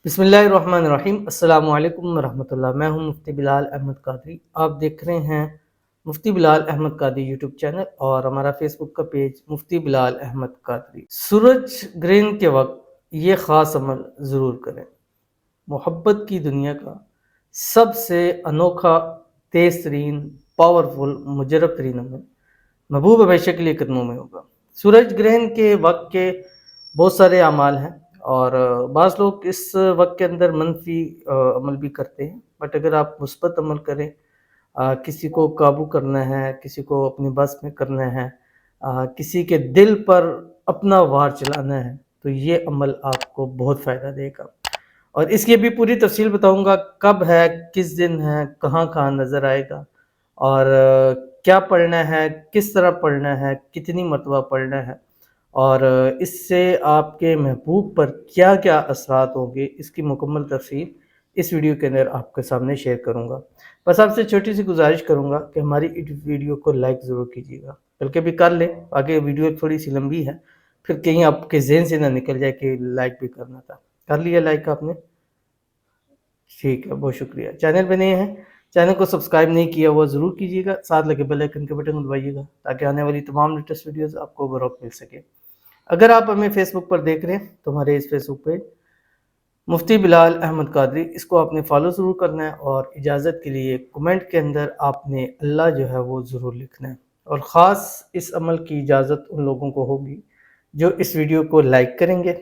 بسم اللہ الرحمن الرحیم۔ السلام علیکم ورحمۃ اللہ۔ میں ہوں مفتی بلال احمد قادری۔ آپ دیکھ رہے ہیں مفتی بلال احمد قادری یوٹیوب چینل اور ہمارا فیس بک کا پیج مفتی بلال احمد قادری۔ سورج گرہن کے وقت یہ خاص عمل ضرور کریں۔ محبت کی دنیا کا سب سے انوکھا، تیز ترین، پاورفل، مجرب ترین عمل محبوب ہمیشہ کے لیے قدموں میں ہوگا۔ سورج گرہن کے وقت کے بہت سارے اعمال ہیں اور بعض لوگ اس وقت کے اندر منفی عمل بھی کرتے ہیں، بٹ اگر آپ مثبت عمل کریں، کسی کو قابو کرنا ہے، کسی کو اپنی بس میں کرنا ہے، کسی کے دل پر اپنا وار چلانا ہے، تو یہ عمل آپ کو بہت فائدہ دے گا۔ اور اس کی بھی پوری تفصیل بتاؤں گا، کب ہے، کس دن ہے، کہاں کہاں نظر آئے گا، اور کیا پڑھنا ہے، کس طرح پڑھنا ہے، کتنی مرتبہ پڑھنا ہے، اور اس سے آپ کے محبوب پر کیا کیا اثرات ہوں گے، اس کی مکمل تفصیل اس ویڈیو کے اندر آپ کے سامنے شیئر کروں گا۔ بس آپ سے چھوٹی سی گزارش کروں گا کہ ہماری ویڈیو کو لائک ضرور کیجیے گا، بلکہ بھی کر لیں، آگے ویڈیو تھوڑی سی لمبی ہے، پھر کہیں آپ کے ذہن سے نہ نکل جائے کہ لائک بھی کرنا تھا۔ کر لیا لائک آپ نے؟ ٹھیک ہے، بہت شکریہ۔ چینل پہ نئے ہیں، چینل کو سبسکرائب نہیں کیا ہوا ضرور کیجیے گا، ساتھ لگے بیل آئیکن کے بٹن کو دبائیے گا تاکہ آنے والی تمام لیٹسٹ ویڈیوز آپ کو بروقت مل سکے۔ اگر آپ ہمیں فیس بک پر دیکھ رہے ہیں تو ہمارے اس فیس بک پہ مفتی بلال احمد قادری، اس کو آپ نے فالو ضرور کرنا ہے، اور اجازت کے لیے کمنٹ کے اندر آپ نے اللہ جو ہے وہ ضرور لکھنا ہے۔ اور خاص اس عمل کی اجازت ان لوگوں کو ہوگی جو اس ویڈیو کو لائک کریں گے،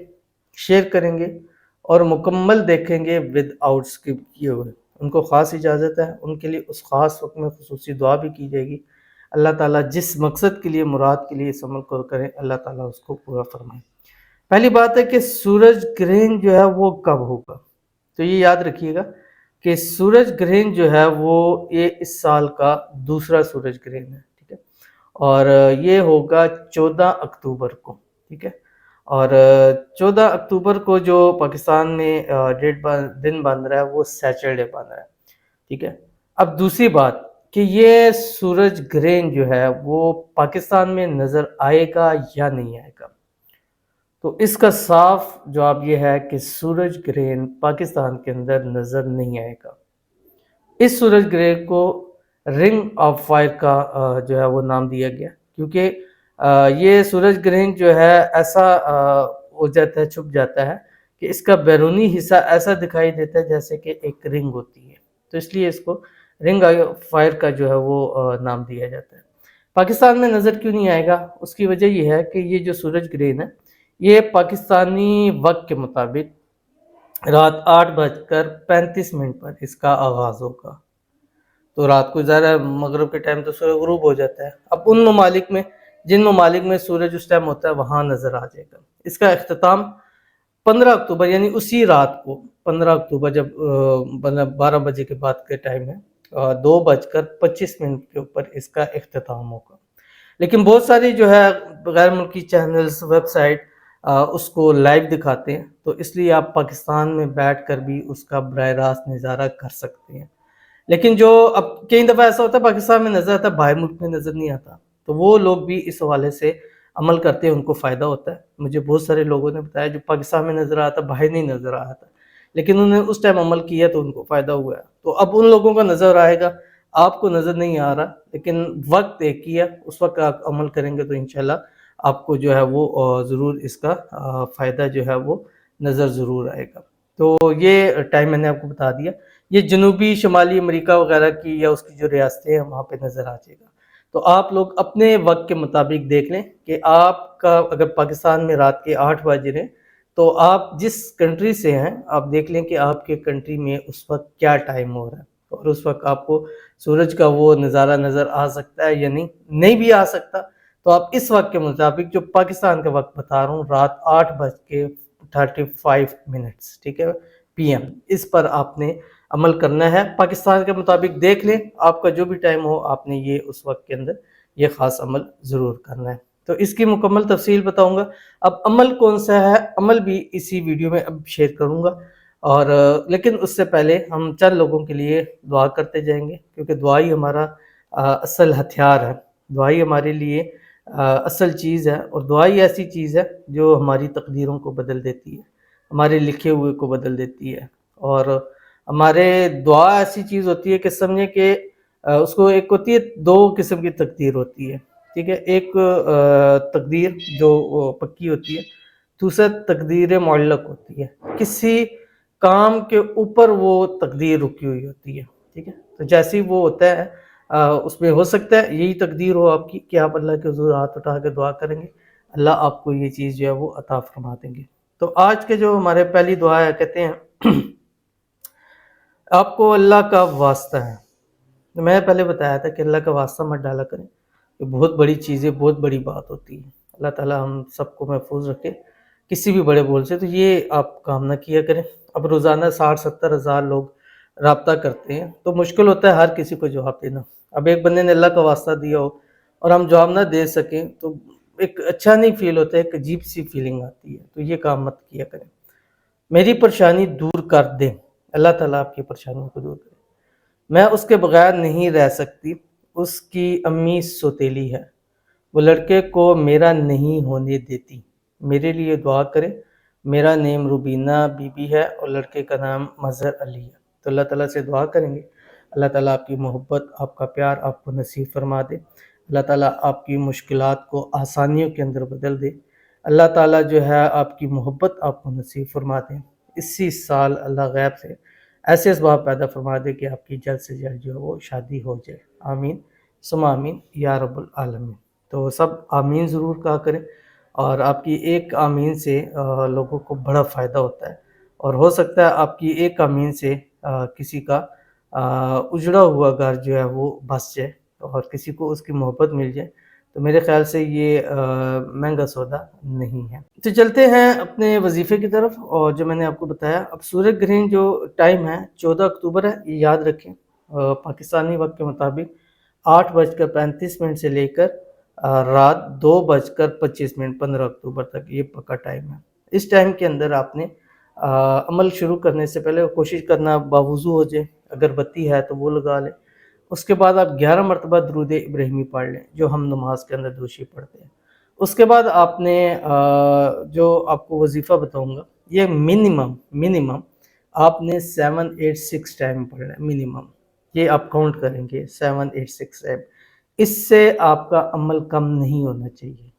شیئر کریں گے اور مکمل دیکھیں گے ود آؤٹ اسکپ کیے ہوئے۔ ان کو خاص اجازت ہے، ان کے لیے اس خاص وقت میں خصوصی دعا بھی کی جائے گی۔ اللہ تعالیٰ جس مقصد کے لیے، مراد کے لیے اس عمل کو کریں، اللہ تعالیٰ اس کو پورا فرمائے۔ پہلی بات ہے کہ سورج گرہن جو ہے وہ کب ہوگا، تو یہ یاد رکھیے گا کہ سورج گرہن جو ہے وہ یہ اس سال کا دوسرا سورج گرہن ہے، ٹھیک ہے، اور یہ ہوگا 14 اکتوبر کو، ٹھیک ہے، اور 14 اکتوبر کو جو پاکستان میں دن بن رہا ہے وہ سیچرڈے بن رہا ہے، ٹھیک ہے۔ اب دوسری بات کہ یہ سورج گرہن جو ہے وہ پاکستان میں نظر آئے گا یا نہیں آئے گا، تو اس کا صاف جواب یہ ہے کہ سورج گرہن پاکستان کے اندر نظر نہیں آئے گا۔ اس سورج گرہن کو رنگ آف فائر کا جو ہے وہ نام دیا گیا، کیونکہ یہ سورج گرہن جو ہے ایسا ہو جاتا ہے، چھپ جاتا ہے کہ اس کا بیرونی حصہ ایسا دکھائی دیتا ہے جیسے کہ ایک رنگ ہوتی ہے، تو اس لیے اس کو رنگ آف فائر کا جو ہے وہ نام دیا جاتا ہے۔ پاکستان میں نظر کیوں نہیں آئے گا؟ اس کی وجہ یہ ہے کہ یہ جو سورج گرہن ہے یہ پاکستانی وقت کے مطابق رات 8:35 پر اس کا آغاز ہوگا، تو رات کو ظاہر ہے مغرب کے ٹائم تو سورج غروب ہو جاتا ہے۔ اب ان ممالک میں، جن ممالک میں سورج اس ٹائم ہوتا ہے، وہاں نظر آ جائے گا۔ اس کا اختتام 15 اکتوبر یعنی اسی رات کو، 15 اکتوبر جب 12 بجے کے بعد کے ٹائم ہے، 2:25 کے اوپر اس کا اختتام ہوگا۔ لیکن بہت ساری جو ہے غیر ملکی چینلز، ویب سائٹ اس کو لائیو دکھاتے ہیں، تو اس لیے آپ پاکستان میں بیٹھ کر بھی اس کا براہ راست نظارہ کر سکتے ہیں۔ لیکن جو اب کئی دفعہ ایسا ہوتا ہے پاکستان میں نظر آتا ہے، باہر ملک میں نظر نہیں آتا، تو وہ لوگ بھی اس حوالے سے عمل کرتے ہیں، ان کو فائدہ ہوتا ہے۔ مجھے بہت سارے لوگوں نے بتایا جو پاکستان میں نظر آتا، باہر نہیں نظر آ رہا تھا، لیکن انہوں نے اس ٹائم عمل کیا تو ان کو فائدہ ہوا ہے۔ تو اب ان لوگوں کا نظر آئے گا، آپ کو نظر نہیں آ رہا، لیکن وقت ایک ہی ہے، اس وقت آپ عمل کریں گے تو انشاءاللہ آپ کو جو ہے وہ ضرور اس کا فائدہ جو ہے وہ نظر ضرور آئے گا۔ تو یہ ٹائم میں نے آپ کو بتا دیا، یہ جنوبی شمالی امریکہ وغیرہ کی یا اس کی جو ریاستیں ہیں وہاں پہ نظر آ جائے گا۔ تو آپ لوگ اپنے وقت کے مطابق دیکھ لیں کہ آپ کا اگر پاکستان میں رات کے 8 بج رہے ہیں تو آپ جس کنٹری سے ہیں آپ دیکھ لیں کہ آپ کے کنٹری میں اس وقت کیا ٹائم ہو رہا ہے، اور اس وقت آپ کو سورج کا وہ نظارہ نظر آ سکتا ہے یا نہیں بھی آ سکتا، تو آپ اس وقت کے مطابق جو پاکستان کا وقت بتا رہا ہوں، رات 8:35، ٹھیک ہے، پی ایم، اس پر آپ نے عمل کرنا ہے۔ پاکستان کے مطابق دیکھ لیں، آپ کا جو بھی ٹائم ہو آپ نے یہ اس وقت کے اندر یہ خاص عمل ضرور کرنا ہے۔ تو اس کی مکمل تفصیل بتاؤں گا۔ اب عمل کون سا ہے، عمل بھی اسی ویڈیو میں اب شیئر کروں گا، اور لیکن اس سے پہلے ہم چند لوگوں کے لیے دعا کرتے جائیں گے، کیونکہ دعا ہی ہمارا اصل ہتھیار ہے، دعا ہی ہمارے لیے اصل چیز ہے، اور دعا ہی ایسی چیز ہے جو ہماری تقدیروں کو بدل دیتی ہے۔ ہمارے لکھے ہوئے کو بدل دیتی ہے. اور ہمارے دعا ایسی چیز ہوتی ہے کہ سمجھیں کہ اس کو ایک ہوتی ہے، دو قسم کی تقدیر ہوتی ہے، ٹھیک ہے. ایک تقدیر جو پکی ہوتی ہے، دوسرا تقدیر معلق ہوتی ہے. کسی کام کے اوپر وہ تقدیر رکی ہوئی ہوتی ہے، ٹھیک ہے. تو جیسی وہ ہوتا ہے اس میں ہو سکتا ہے یہی تقدیر ہو آپ کی کہ آپ اللہ کے حضور ہاتھ اٹھا کے دعا کریں گے، اللہ آپ کو یہ چیز جو ہے وہ عطا فرما دیں گے. تو آج کے جو ہمارے پہلی دعا ہے، کہتے ہیں آپ کو اللہ کا واسطہ ہے. میں پہلے بتایا تھا کہ اللہ کا واسطہ مت ڈالا کریں، یہ بہت بڑی چیز ہے، بہت بڑی بات ہوتی ہے. اللہ تعالیٰ ہم سب کو محفوظ رکھے کسی بھی بڑے بول سے. تو یہ آپ کام نہ کیا کریں. اب روزانہ 60-70 ہزار لوگ رابطہ کرتے ہیں تو مشکل ہوتا ہے ہر کسی کو جواب دینا. اب ایک بندے نے اللہ کا واسطہ دیا ہو اور ہم جواب نہ دے سکیں تو ایک اچھا نہیں فیل ہوتا ہے، ایک عجیب سی فیلنگ آتی ہے. تو یہ کام مت کیا کریں. میری پریشانی دور کر دیں، اللہ تعالیٰ آپ کی پریشانیوں کو دور کرے. میں اس کے بغیر نہیں رہ سکتی، اس کی امی سوتیلی ہے، وہ لڑکے کو میرا نہیں ہونے دیتی. میرے لیے دعا کریں. میرا نیم روبینہ بی بی ہے اور لڑکے کا نام مظہر علی ہے. تو اللہ تعالیٰ سے دعا کریں گے، اللہ تعالیٰ آپ کی محبت، آپ کا پیار آپ کو نصیب فرما دے. اللہ تعالیٰ آپ کی مشکلات کو آسانیوں کے اندر بدل دے. اللہ تعالیٰ جو ہے آپ کی محبت آپ کو نصیب فرما دے. اسی سال اللہ غیب سے ایسے اسباب پیدا فرما دے کہ آپ کی جلد سے جلد جو ہے وہ شادی ہو جائے. آمین ثم آمین یا رب العالمین. تو سب آمین ضرور کہا کریں، اور آپ کی ایک آمین سے لوگوں کو بڑا فائدہ ہوتا ہے. اور ہو سکتا ہے آپ کی ایک آمین سے کسی کا اجڑا ہوا گھر جو ہے وہ بس جائے اور کسی کو اس کی محبت مل جائے. تو میرے خیال سے یہ مہنگا سودا نہیں ہے. تو چلتے ہیں اپنے وظیفے کی طرف. اور جو میں نے آپ کو بتایا، اب سورج گرہن جو ٹائم ہے 14 اکتوبر ہے، یہ یاد رکھیں. پاکستانی وقت کے مطابق 8:35 سے لے کر رات 2:25 15 اکتوبر تک یہ پکا ٹائم ہے. اس ٹائم کے اندر آپ نے عمل شروع کرنے سے پہلے کوشش کرنا باوضو ہو جائے. اگر بتی ہے تو وہ لگا لیں. اس کے بعد آپ 11 مرتبہ درود ابراہیمی پڑھ لیں جو ہم نماز کے اندر دوشی پڑھتے ہیں. اس کے بعد آپ نے جو آپ کو وظیفہ بتاؤں گا، یہ منیمم آپ نے 786 ٹائم پڑھنا ہے. منیمم یہ آپ کاؤنٹ کریں گے 786 ٹائم. اس سے آپ کا عمل کم نہیں ہونا چاہیے.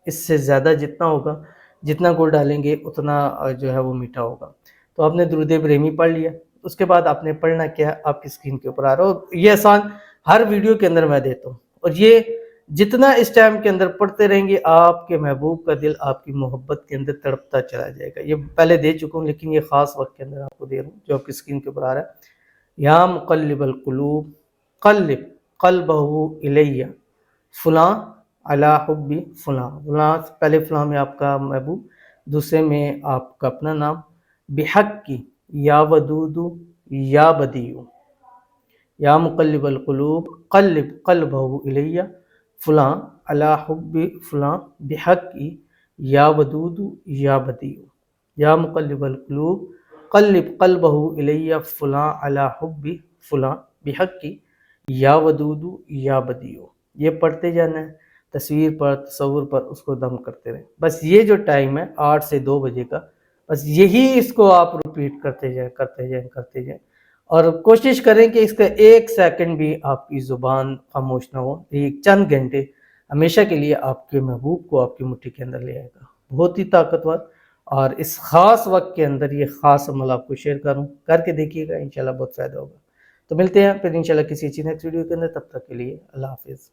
اس سے زیادہ جتنا ہوگا، جتنا گول ڈالیں گے اتنا جو ہے وہ میٹھا ہوگا. تو آپ نے درود ابراہیمی پڑھ لیا. اس کے بعد آپ نے پڑھنا کیا ہے، آپ کی اسکرین کے اوپر آ رہا ہو. یہ آسان ہر ویڈیو کے اندر میں دیتا ہوں، اور یہ جتنا اس ٹائم کے اندر پڑھتے رہیں گے آپ کے محبوب کا دل آپ کی محبت کے اندر تڑپتا چلا جائے گا. یہ پہلے دے چکا ہوں لیکن یہ خاص وقت کے اندر آپ کو دے رہا ہوں جو آپ کی اسکرین کے اوپر آ رہا ہے. یا مقلب القلوب قلب قلبہ الیہ فلاں علی حب فلاں. فلاں پہلے فلاں میں آپ کا محبوب، دوسرے میں آپ کا اپنا نام. بحق کی یا ودود یا بدیع. یا مقلب القلوب قلب قلبہ الیہ فلاں علی حب فلاں بحق کی یا ودود یا بدیع. یا مقلب القلوب قلب قلبہ الیہ فلاں علی حب فلاں بحق کی یا ودود یا بدیع. یہ پڑھتے جانا ہے، تصویر پر تصور پر اس کو دم کرتے رہیں. بس یہ جو ٹائم ہے 8 سے 2 بجے کا، بس یہی اس کو آپ ریپیٹ کرتے جائیں. اور کوشش کریں کہ اس کا 1 سیکنڈ بھی آپ کی زبان خاموش نہ ہو. ایک چند گھنٹے ہمیشہ کے لیے آپ کے محبوب کو آپ کی مٹھی کے اندر لے آئے گا. بہت ہی طاقتور. اور اس خاص وقت کے اندر یہ خاص عمل آپ کو شیئر کروں، کر کے دیکھیے گا، انشاءاللہ بہت فائدہ ہوگا. تو ملتے ہیں پھر انشاءاللہ کسی چیز نیکسٹ ویڈیو کے اندر. تب تک کے لیے اللہ حافظ.